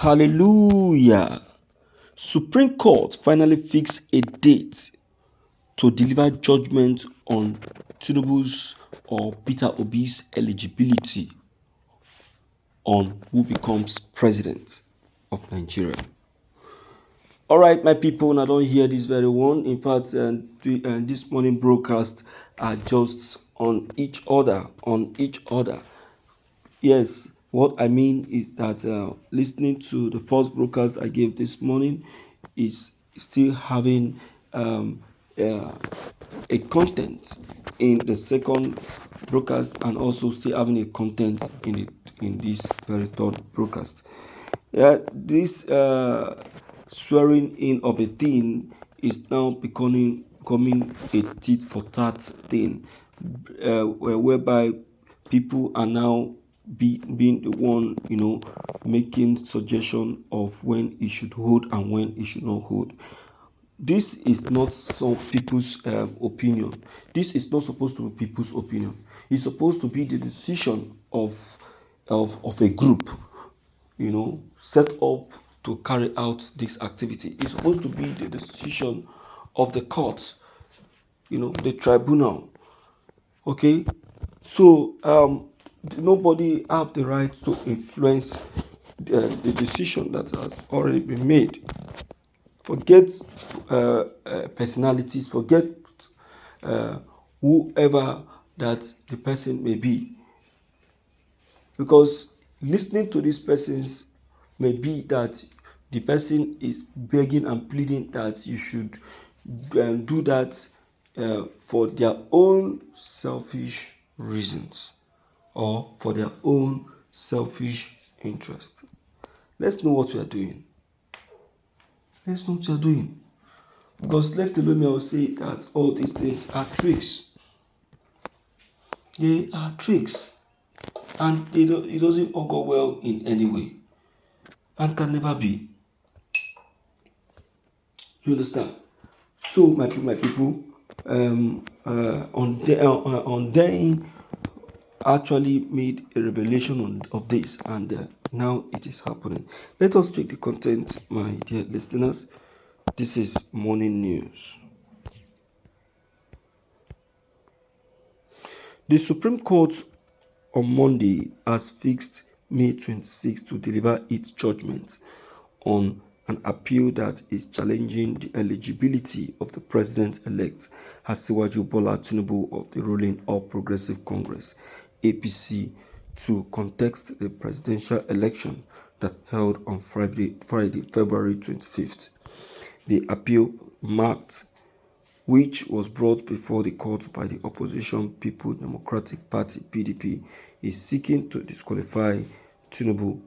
Hallelujah. Supreme Court finally fixed a date to deliver judgment on Tinubu's or Peter Obi's eligibility on who becomes president of Nigeria. All right, my people, I don't hear this very one. In fact, this morning broadcast are just on each other, Yes, what I mean is that listening to the first broadcast I gave this morning is still having uh, a content in the second broadcast and also still having a content in this very third broadcast. This swearing in of a thing is now becoming a tit for tat thing, whereby people are now being the one, making suggestion of when it should hold and when it should not hold. This is not some people's opinion. This is not supposed to be people's opinion. It's supposed to be the decision of a group, set up to carry out this activity. It's supposed to be the decision of the court, the tribunal. Okay, so nobody have the right to influence the decision that has already been made. Forget personalities, forget whoever that the person may be, because listening to these persons may be that the person is begging and pleading that you should do that for their own selfish reasons or for their own selfish interest. Let's know what we are doing. Let's know what we are doing. Because left alone, I will say that all these things are tricks. They are tricks. And it doesn't all go well in any way. And can never be. You understand? So, my people, Undying actually made a revelation of this, and now it is happening. Let us check the content, my dear listeners. This is morning news. The Supreme Court on Monday has fixed May 26 to deliver its judgment on an appeal that is challenging the eligibility of the president-elect Asiwaju Bola Tinubu of the ruling All Progressive Congress (APC) to contest the presidential election that held on Friday, February 25th. The appeal marked which was brought before the court by the opposition People's Democratic Party (PDP), is seeking to disqualify Tinubu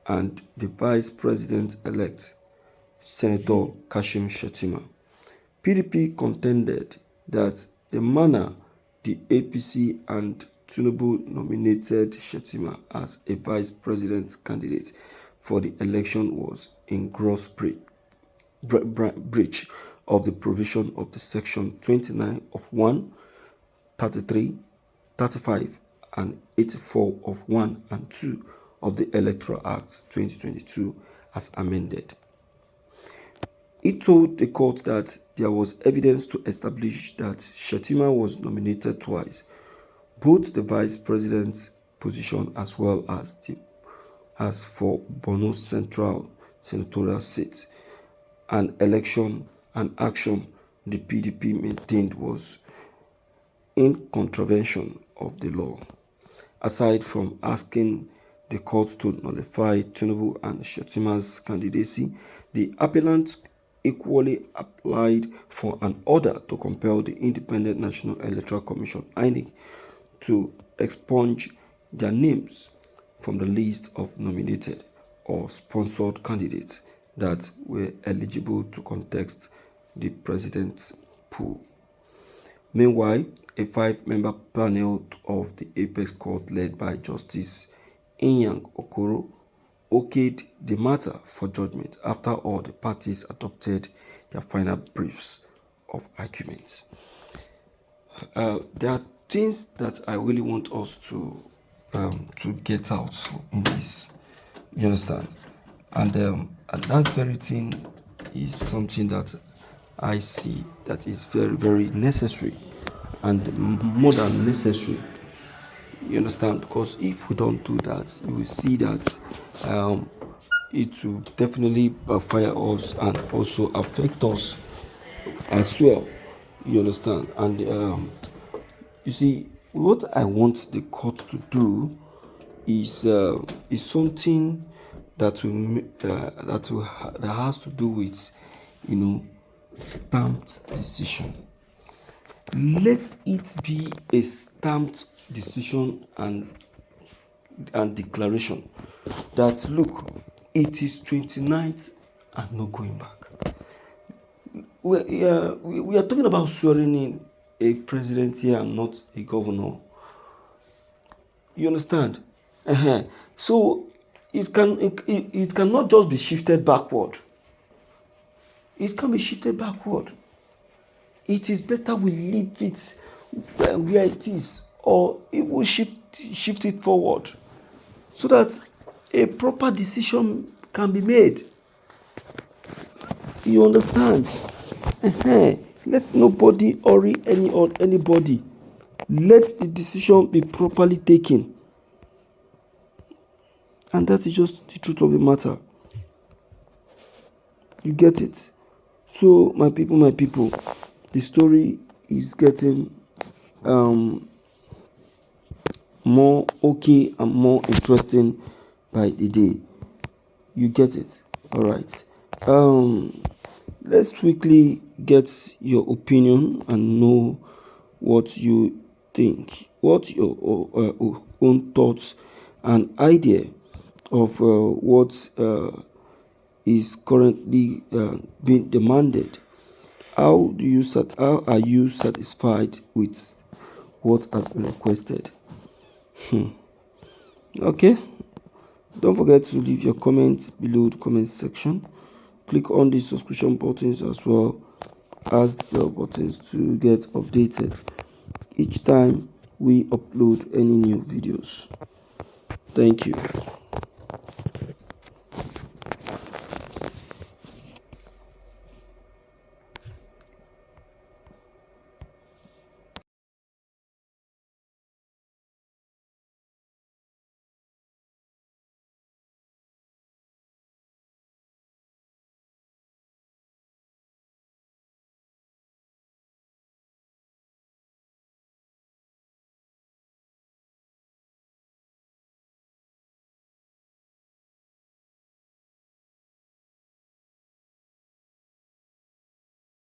and the Vice President-elect, Senator Kashim Shettima. PDP contended that the manner the APC and Tinubu nominated Shettima as a vice president candidate for the election was in gross breach of the provision of the Section 29 of 1, 33, 35, and 84 of 1 and 2 of the Electoral Act 2022 as amended. It told the court that there was evidence to establish that Shettima was nominated twice, both the vice president's position as well as for Borno Central senatorial seat, an election and action the PDP maintained was in contravention of the law. Aside from asking the court to nullify Tinubu and Shettima's candidacy, the appellant equally applied for an order to compel the Independent National Electoral Commission (INEC) to expunge their names from the list of nominated or sponsored candidates that were eligible to contest the president's pool. Meanwhile, a 5-member panel of the Apex Court led by Justice Inyang Okoro okayed the matter for judgment after all the parties adopted their final briefs of argument. There are things that I really want us to get out in this. You understand? And that very thing is something that I see that is very, very necessary, and more than necessary. You understand? Because if we don't do that, you will see that it will definitely backfire us and also affect us as well. You understand? And you see, what I want the court to do is something that that has to do with, stamped decision. Let it be a stamped decision and declaration that, look, it is 29th and no going back. We are talking about swearing in a president here and not a governor. You understand? So it cannot just be shifted backward. It can be shifted backward. It is better we leave it where it is, or it will shift it forward, so that a proper decision can be made. You understand? Let nobody hurry anybody. Let the decision be properly taken. And that is just the truth of the matter. You get it? So, my people, the story is getting more okay and more interesting by the day. You get it? All right. Let's quickly get your opinion and know what you think. What your own thoughts and idea of what is currently being demanded. How are you satisfied with what has been requested? Okay. Don't forget to leave your comments below the comment section. Click on the subscription buttons as well as the bell buttons to get updated each time we upload any new videos. Thank you.